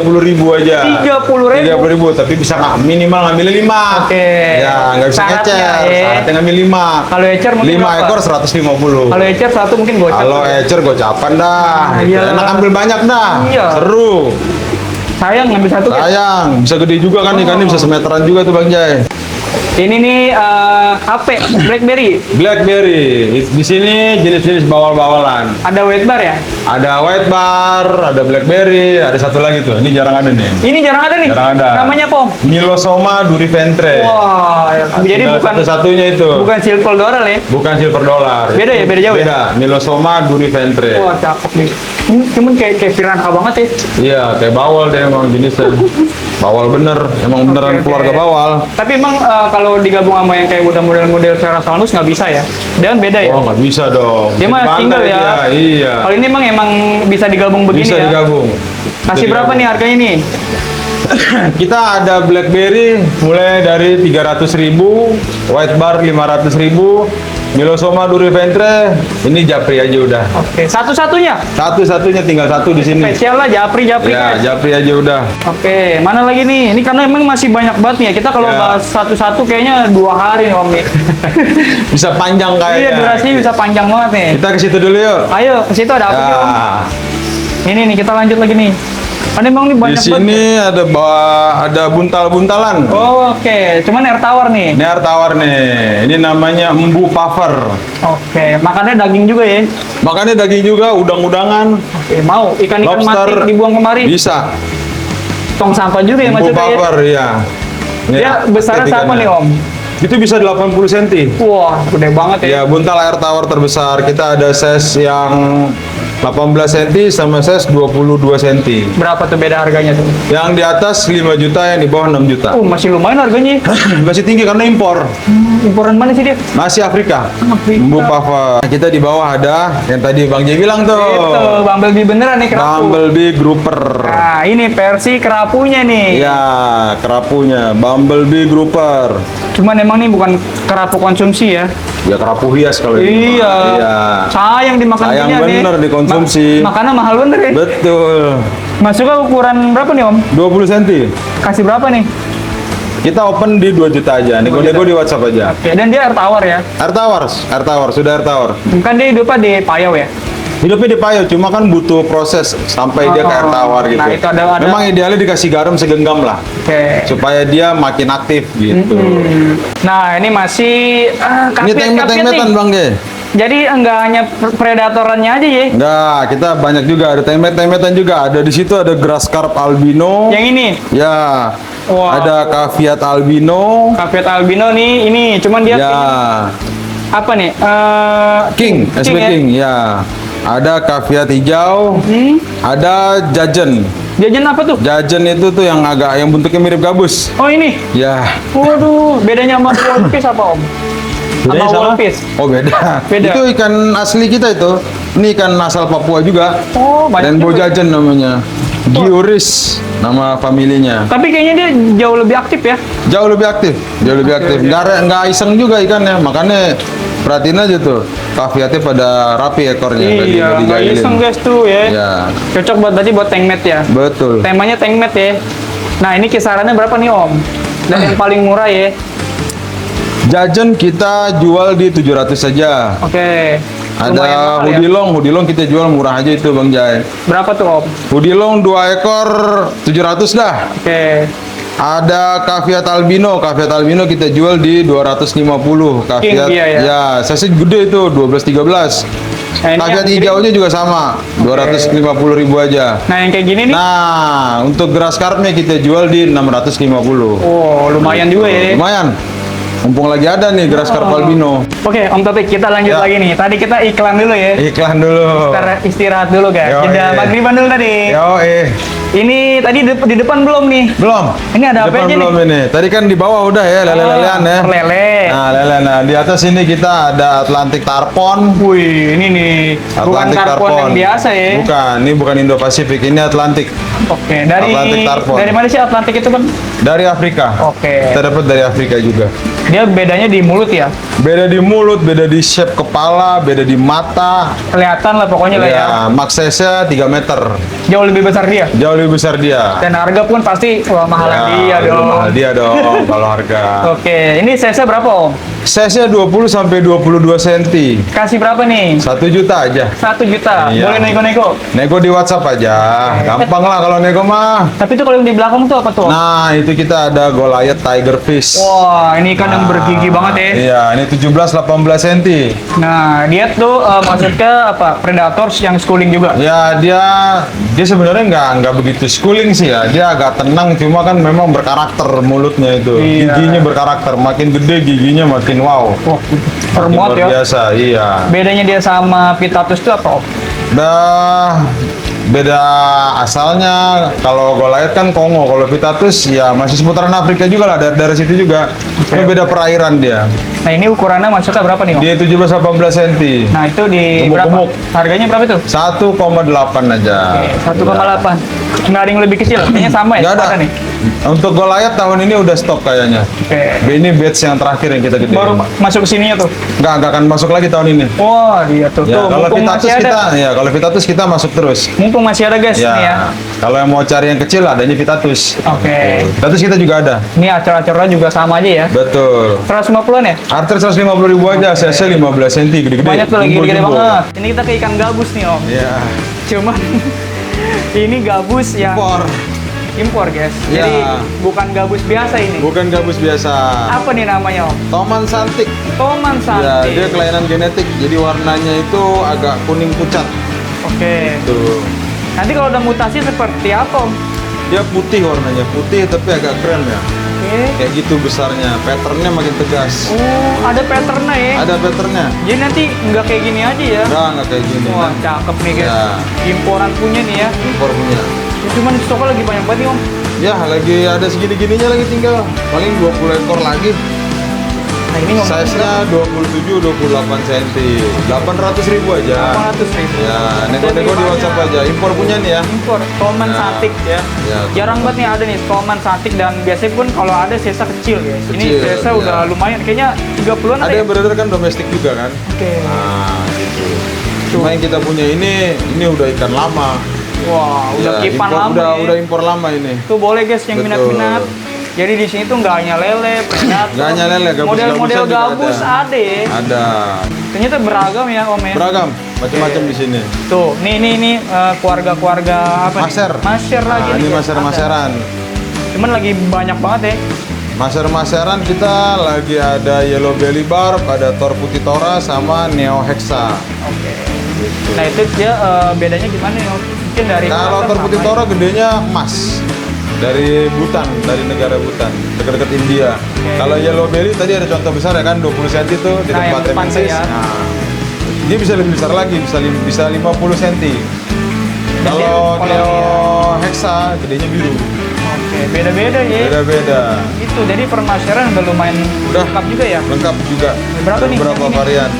aja. 30.000? 30.000, tapi bisa nggak minimal ngambil 5. Oke. Ya, nggak bisa Syaratnya, ngecer. ya. Syaratnya ngambil 5. Kalau ecer mungkin 5 berapa? ekor 150. Kalau ecer satu mungkin gocap. Kalau ecer gocapan dah. Ah, Gitu. iya. Enak ambil banyak dah. Iya. Seru. Sayang ngambil satu kan? Sayang, bisa gede juga kan ikannya, bisa semeteran juga tuh Bang Jai. Ini nih HP Blackberry. Blackberry. Di sini jenis-jenis bawal-bawalan. Ada weight bar ya? Ada white bar, ada blackberry, ada satu lagi tuh. Ini jarang ada nih. Ini jarang ada nih. Jarang ada. Namanya apa? Om? Nilosoma duriventre. Wah, jadi Tinggal bukan satu-satunya itu. bukan silver doral ya? Bukan silver dollar. Beda ya? Beda jauh ya? Beda. Nilosoma duriventre. Wah, cakep nih. Ini cuman kayak piranha banget ya. Iya, kayak bawal deh emang jenisnya. Bawal bener, emang beneran Oke, oke. keluarga bawal. Tapi emang kalau digabung sama yang kayak model-model Ceratosaurus nggak bisa ya? Dia kan beda ya? Oh, nggak bisa dong. Dia mah Di single pantai ya? dia, Iya. Kalau ini emang bisa digabung begini Bisa ya? digabung. Kasih Bisa berapa digabung. nih harganya nih? Kita ada blackberry mulai dari 300.000, white bar 500.000, Milosoma duriventre, ini japri aja udah. Oke, satu-satunya. Satu-satunya tinggal satu di sini. Spesial lah Japri Ya, guys. japri aja udah. Oke, mana lagi nih? Ini karena emang masih banyak banget nih ya. Kita kalau Ya. bahas satu-satu kayaknya 2 hari nih Om nih. Bisa panjang Iya, kayaknya. durasinya bisa panjang banget nih. Kita ke situ dulu yuk. Ayo, ke situ ada apa sih Om? Ya, Ini nih, kita lanjut lagi nih. Kan emang nih di banyak banget. sini ada buntal-buntalan. Oh, oke. Cuman air tawar nih. Ini air tawar nih. Ini namanya embu puffer. Oke, makannya daging juga ya. Makannya daging juga, udang-udangan, Oke, mau ikan-ikan lobster mati dibuang kemari. bisa. Tong sampah juga ya Embu maksudnya ya. puffer, iya. Dia besarnya sama nih Om. Itu bisa 80 cm. Wah, gede banget ya. Ya, buntal air tawar terbesar. Kita ada size yang 18 cm sama size 22 cm. Berapa tuh beda harganya tuh? Yang di atas 5 juta, yang di bawah 6 juta. Masih lumayan harganya. Masih tinggi karena impor. Imporan mana sih dia? Masih Afrika. Afrika. Embu puffer. Kita di bawah ada yang tadi Bang J bilang tuh. Itu, Bumblebee beneran nih kerapu. Bumblebee grouper. Nah, ini versi kerapunya nih. Ya, kerapunya Bumblebee grouper. Cuman emang nih bukan kerapu konsumsi ya. Ya kerapu hias kalau ini. Iya. Iya. Sayang dimakan Sayang punya nih. bener dikonsumsi. Makannya mahal bener ya. Betul. Masuknya ukuran berapa nih Om? 20 cm. Kasih berapa nih? Kita open di 2 juta aja. Nego-nego di WhatsApp aja. Oke, dan dia air tawar ya. Air tawar, sudah air tawar. Kan dia hidupnya di Payau ya. Hidupnya di Payo, cuma kan butuh proses sampai dia ke air tawar gitu. Nah, itu ada- Memang idealnya dikasih garam segenggam lah, Oke. supaya dia makin aktif gitu. Nah, ini masih Ini karpet tempe-tempetan nih. Bang Ge. Jadi enggak hanya predatorannya aja ya. Enggak, kita banyak juga, ada tempe-tempetan juga. Ada di situ ada grass carp albino. Yang ini, Ya. Wow. Ada caviat albino. Caviat albino nih, ini cuman dia Ya. apa nih? King, SB ya? King, ya. Ada caviat hijau, ada jajen. Jajan apa tuh? Jajen itu tuh yang bentuknya mirip gabus. Oh ini. Ya. Waduh, bedanya sama wolfish apa Om? Bedanya Sama sama? wolfish. Oh beda. Beda. Itu ikan asli kita itu. Ini ikan asal Papua juga. Oh, banyak Rainbow juga. jajen namanya. Giuris nama familinya. Tapi kayaknya dia jauh lebih aktif ya. Jauh lebih aktif, jauh lebih aktif. Nggak iseng juga ikannya, makanya perhatiin aja tuh. Caviatnya pada rapi ekornya, nggak Iya, nggak dijailin. iseng guys tuh ya. Ya, Cocok buat tadi buat tank mat ya. betul. Temanya tank mat ya. Nah, ini kisarannya berapa nih Om? Dan yang paling murah ya. Jajen kita jual di 700 saja. Oke. Lumayan Ada mahal ya. hoodie long kita jual murah aja itu Bang Jai. Berapa tuh Om? Hoodie long 2 ekor 700 dah. Oke. Ada caviat albino kita jual di 250. Caviat dia ya? ya, size gede itu 12-13. Nah, ini Caviat yang gini- hijaunya juga sama, 250.000 aja. Nah, yang kayak gini nih. Nah, untuk grass carpnya kita jual di 650. Oh, lumayan juga ya. Lumayan. Mumpung lagi ada nih grass carp albino. Oke, Om Topik, kita lanjut Ya. lagi nih. Tadi kita iklan dulu ya. Iklan dulu. Istirahat dulu guys. Yo, Jeda eh. maghriban dulu tadi. Yo, Ini tadi di depan belum nih? belum. Ini ada apa Depan aja belum nih? ini. Tadi kan di bawah udah ya, lele-lelean ya. Lele. Nah, lele. Nah, di atas ini kita ada Atlantic tarpon. Wih, ini nih. Bukan Atlantic tarpon yang biasa ya. Bukan, ini bukan Indo-Pasifik, ini Atlantik. Oke, dari Atlantic tarpon. dari mana sih Atlantik itu kan? Dari Afrika. Oke. Kita dapat dari Afrika juga. Dia bedanya di mulut ya. Beda di mulut, beda di shape kepala, beda di mata. Kelihatan lah pokoknya lah ya. Ya, max size-nya 3 meter. Jauh lebih besar dia. Jauh lebih besar dia. Dan harga pun pasti wah mahalan dia lebih dong. mahal dia dong kalau harga. Oke, ini size-nya berapa Om? Size-nya 20 sampai 22 cm. Kasih berapa nih? 1 juta aja. 1 juta. Iya. Boleh nego-nego. Nego di WhatsApp aja. Gampang lah kalau nego mah. Tapi itu kalau yang di belakang tuh apa tuh? Om? Nah, itu kita ada Goliath Tiger Fish. Wah, ini ikan yang bergigi banget ya. Iya, ini 17-18 cm. Nah, dia tuh maksudnya apa? Predators yang schooling juga. Ya, dia sebenarnya nggak begitu schooling sih ya. Dia agak tenang, cuma kan memang berkarakter mulutnya itu. Iya. Giginya berkarakter. Makin gede giginya makin wow. Wah, Makin termuat luar ya. biasa, iya. Bedanya dia sama Pitatus itu apa Om? Dah beda asalnya. Kalau Goliath kan Kongo, kalau Vitatus ya masih seputaran Afrika juga lah, dari situ juga. Cuma beda perairan dia. Nah ini ukurannya masuknya berapa nih Om? Dia 17-18 cm. Nah itu di berapa? Gemuk-gemuk. Harganya berapa tuh? 1,8 aja. Oke, 1,8. Nggak ada yang lebih kecil, kayaknya sama ya? Nggak ada. Mana nih? Untuk Goliath tahun ini udah stop kayaknya. Oke. Ini batch yang terakhir yang kita gede. Baru masuk ke sininya tuh. Nggak akan masuk lagi tahun ini. Wah, dia tuh. Ya, Tuh, kalau mumpung Vitatus masih ada. kita, ya kalau Vitatus kita masuk terus. Mumpung masih ada guys Ya, nih ya. kalau yang mau cari yang kecil adanya Vitatus. Oke. Vitatus kita juga ada. Ini acar-acarnya juga sama aja ya. Betul. 150-an ya? Arter 150.000 aja, CC 15 cm gede-gede. Banyak tuh lagi gede-gede Jumbo-jumbo. banget. Ini kita ke ikan gabus nih Om. Iya. Cuman ini gabus yang impor guys. Ya. Jadi bukan gabus biasa ini. Bukan gabus biasa. Apa nih namanya Om? Toman Santik. Toman Ya, santik. dia kelainan genetik. Jadi warnanya itu agak kuning pucat. Oke. Tuh. Nanti kalau udah mutasi seperti apa Om? Dia putih warnanya, putih tapi agak krem ya. Oke. Kayak gitu besarnya, patternnya makin tegas. Oh, ada patternnya ya. Ada patternnya. Jadi nanti nggak kayak gini aja ya. Nggak kayak gini. Wah, cakep nih guys. Ya. Imporan punya nih ya. Impor punya. Cuman stoknya lagi banyak banget nih Om. Ya, lagi ada segini-gininya lagi tinggal. Paling 20 ekor lagi. Nah ini ngomong Size-nya 27-28 cm. 800.000 aja. 800.000. Ya, nego-nego di WhatsApp aja. Impor punya nih ya. Impor Toman Ya. santik ya. Ya. Jarang banget nih ada nih Toman santik dan biasanya pun kalau ada sesa kecil guys. Ini Kecil, sesa ya. udah lumayan. Kayaknya 30-an Ada ada yang ya? beredar kan domestik juga kan. Oke. Nah, gitu. Cuma yang kita punya ini udah ikan lama. Wah, udah Ya, kipan impor- lama udah ya. impor lama ini. Tuh boleh guys yang Betul. minat-minat. Jadi di sini tuh nggak hanya lele, predator. Nggak hanya lele, gabus-gabusan Model-model juga gabus ada. ada ya. Ada Ternyata beragam ya Om ya. beragam, macam-macam di sini. Tuh, nih keluarga-keluarga apa Maser. nih? Maser lagi Nah, nih, ini guys. maser-maseran. Ada. Cuman lagi banyak banget ya. Maser-maseran kita lagi ada yellow belly barb, ada tor putih tora sama neo hexa. Oke. Nah itu dia bedanya gimana nih Om? Mungkin dari Kalau tor putih tora gedenya emas. Dari Bhutan, dari negara Bhutan, dekat-dekat India. Kalau yellow belly tadi ada contoh besar ya kan, 20 cm tuh di Nah, yang tempat depan tuh Temensis. ya. Nah, dia bisa lebih besar lagi, bisa 50 cm. Dan dia Kalau kalau neo dia- hexa gedenya biru. Oke, beda-beda ya. Beda-beda. Itu jadi permaseran udah lumayan Udah. lengkap juga ya. Lengkap juga. Berapa Ada nih Berapa yang ini? varian?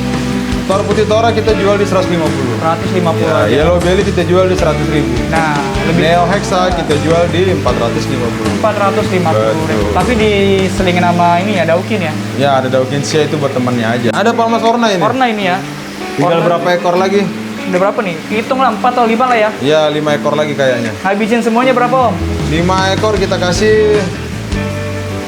Tor putih tora kita jual di 150. 150 Ya, aja. yellow belly kita jual di 100.000. Nah, lebih Neo hexa kita jual di 450. 450 Betul. Tapi diselingin sama ini ya daukin ya. Ya, ada Daukinsia itu buat temannya aja. Ada Palmas Orna ini. Warna ini ya. Tinggal Orna. berapa ekor lagi? Udah berapa nih? Hitung lah 4 atau 5 lah ya. Ya, 5 ekor lagi kayaknya. Habisin semuanya berapa Om? 5 ekor kita kasih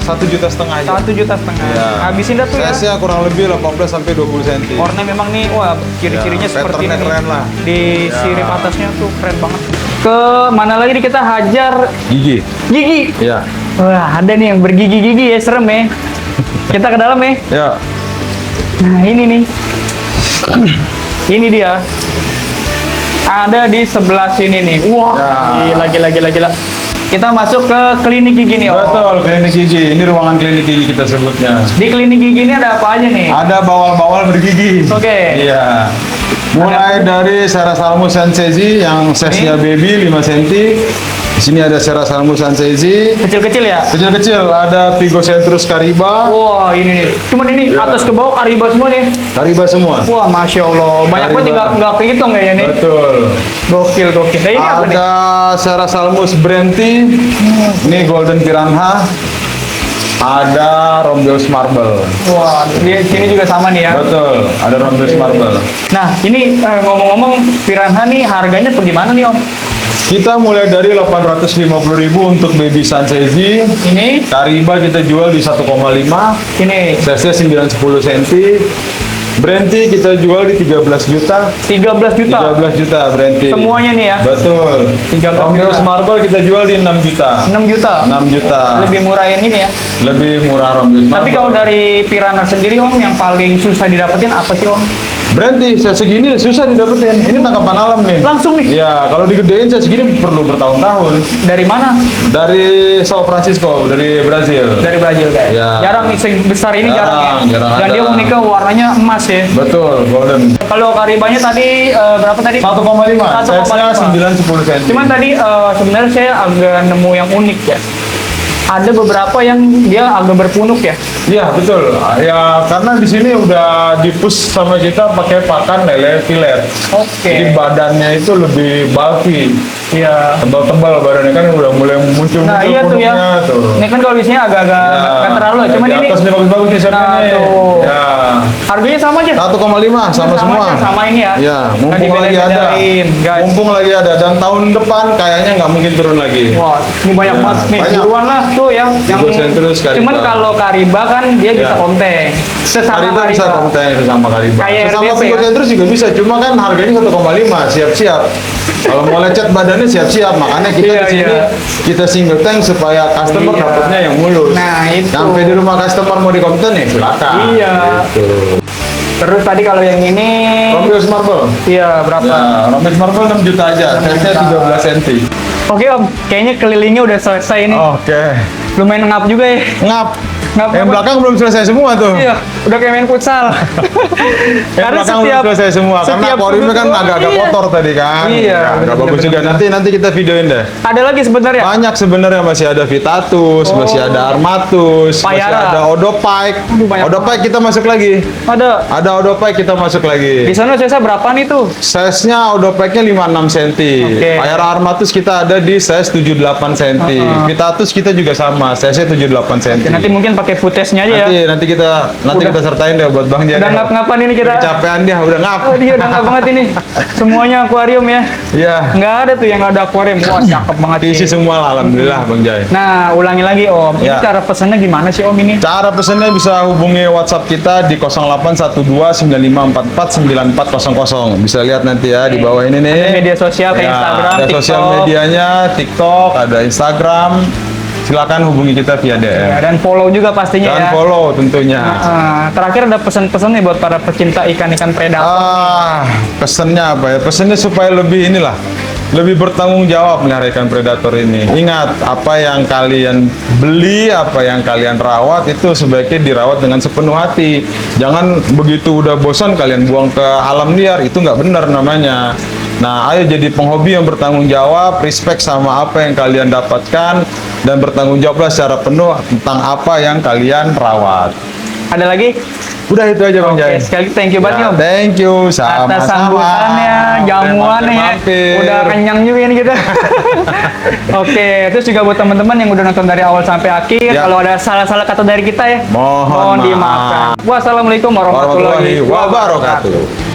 1,5 juta aja. 1,5 juta. Ya. Habisin dah tuh ya. Size-nya kurang lebih 18 sampai 20 cm. Warna memang nih, wah ciri-cirinya Ya, seperti ini. patternnya keren lah. Di Ya. sirip atasnya tuh keren banget. Ke mana lagi nih kita hajar Gigi. gigi. Ya. Wah ada nih yang bergigi-gigi ya, serem ya. Kita ke dalam ya. Ya. Nah ini nih. Ini dia. Ada di sebelah sini nih. Wah, Ya. gila. Kita masuk ke klinik gigi nih, Om. Betul, klinik gigi. Ini ruangan klinik gigi kita sebutnya. Di klinik gigi ini ada apa aja nih? Ada bawal-bawal bergigi. Oke. Iya. Mulai dari Serasalmus sansezi yang size-nya baby 5 cm. Di sini ada Serasalmus sansezi. Kecil-kecil ya? Kecil-kecil ada Pigocentrus cariba. Wah, ini nih. Cuman ini Ya. atas ke bawah kariba semua nih. Cariba semua. Wah, masya Allah. Banyak banget Kariba. nggak kehitung kayaknya nih. Betul. Gokil. Nah, ini apa nih? Ada Serasalmus brenti. Ini Golden Piranha. Ada Rombeus Marble. Wah, di sini juga sama nih ya. Betul, ada Rombeus Marble. Nah, ini ngomong-ngomong piranha nih harganya tuh gimana nih Om? Kita mulai dari 850.000 untuk baby sansezi. Ini, Kariba kita jual di 1,5. ini Size-nya 9-10 cm. Brenti kita jual di 13 juta. 13 juta. 13 juta Brenti. Semuanya nih ya. Betul. 13 Rombeus juta. Marble kita jual di 6 juta. 6 juta. 6 juta. Lebih murah yang ini ya. Lebih murah Rombeus Marble. Tapi kalau dari piranha sendiri Om yang paling susah didapetin apa sih Om? Berhenti, saya segini susah didapetin. Ini tangkapan alam nih. Langsung nih. Iya, kalau digedein saya segini perlu bertahun-tahun. Dari mana? Dari São Francisco, dari Brazil. Dari Brazil guys. Ya. Jarang nih sebesar ini jarang ya. Jarang Dan ada. dia uniknya warnanya emas ya. Betul, golden. Kalau karibanya tadi berapa tadi? 1,5. 1,5. Size-nya 9-10 cm. Cuman tadi sebenarnya saya agak nemu yang unik ya. Ada beberapa yang dia agak berpunuk ya. Iya, betul. Ya, karena di sini udah dipus sama kita pakai pakan lele filet. Jadi Oke. badannya itu lebih bulky. Iya. Tebal-tebal badannya kan udah mulai muncul-muncul Nah iya tuh ya. punuknya tuh. Ini kan kalau biasanya agak-agak nggak terlalu. Cuman di ini atas nih bagus-bagus nih siapnya Nah, nih. tuh. Ya. harganya sama aja. 1,5 sama semua. aja, sama ini ya. Iya, Nggak mumpung lagi ada. dibeda-bedain, guys. Mumpung lagi ada dan tahun depan kayaknya nggak mungkin turun lagi. Wah, ini banyak Ya, banget nih. banyak. Buruan lah tuh yang Hydrocentrus, Kariba. Cuman kalau Kariba kan dia bisa Ya. konteng. Sesama Kariba bisa konten sama Kariba. Kayak Sama RDP, Vigo kan? Centrus juga bisa, cuma kan harganya 1,5, siap-siap. Kalau mau lecet badannya siap-siap, makanya kita Iya, di sini iya. kita single tank supaya customer Iya. dapatnya yang mulus. Nah, itu. Sampai di rumah customer mau di konten ya silakan. Iya. Gitu. Terus tadi kalau yang ini Romeo's Marble. iya berapa? Ya, Romeo's Marble 6 juta aja, 6 size-nya juta. 13 cm. Oke Om, kayaknya kelilingnya udah selesai ini. Oke. Lumayan ngap juga ya. Ngap. Ngap Yang apa? belakang belum selesai semua tuh. Iya, udah kayak main futsal. Yang belakang belum selesai semua karena aquariumnya kan agak-agak iya. kotor tadi kan. Iya, Ya, nggak bagus bener-bener. juga. Nanti kita videoin deh. Ada lagi sebenarnya. Banyak sebenarnya, masih ada Vitatus, masih ada Armatus, masih Payara. ada Odopike. Aduh, banyak Odopike kita masuk lagi. Ada. Ada Odopike kita masuk lagi. Di sana saya berapa nih tuh? Size-nya Odopike-nya 56 cm. Oke. Payara Armatus kita ada di size 78 cm. Vitatus kita juga sama, size-nya 78 cm. Nanti mungkin pakai footage-nya aja ya. Nanti kita Udah. kita sertain deh buat Bang Jan. Udah ngap-ngapan ini kita. Kecapean dia udah ngap. Oh, dia udah ngap banget ini. Semuanya akuarium ya. Iya. Nggak ada tuh yang nggak ada akuarium. Wah, cakep banget Diisi ini. semua lah, alhamdulillah Bang Jai. Nah, ulangi lagi Om. Ini Ya. cara pesannya gimana sih Om ini? Cara pesannya bisa hubungi WhatsApp kita di 081295449400. Bisa lihat nanti ya di bawah ini nih. Ada media sosial kayak Instagram, ada sosial TikTok. medianya, TikTok, ada Instagram. Silakan hubungi kita via DM. Ya, dan follow juga pastinya Dan ya. follow tentunya. Terakhir ada pesan-pesan nih buat para pecinta ikan-ikan predator. Pesannya apa ya? Pesannya supaya lebih inilah, lebih bertanggung jawab melihara ikan predator ini. Ingat, apa yang kalian beli, apa yang kalian rawat itu sebaiknya dirawat dengan sepenuh hati. Jangan begitu udah bosan kalian buang ke alam liar, itu nggak benar namanya. Nah, ayo jadi penghobi yang bertanggung jawab, respect sama apa yang kalian dapatkan, dan bertanggung jawablah secara penuh tentang apa yang kalian rawat. Ada lagi? Udah itu aja Bang Oke, Jai. sekali lagi thank you banget nih Om. Thank you, sama-sama. Atas sambutannya, jamuannya ya. Mampir. Udah kenyang juga ini kita. Oke, terus juga buat teman-teman yang udah nonton dari awal sampai akhir, Ya. kalau ada salah-salah kata dari kita ya, Mohon maaf. dimaafkan. Wassalamualaikum warahmatullahi Warahmatullahi wabarakatuh.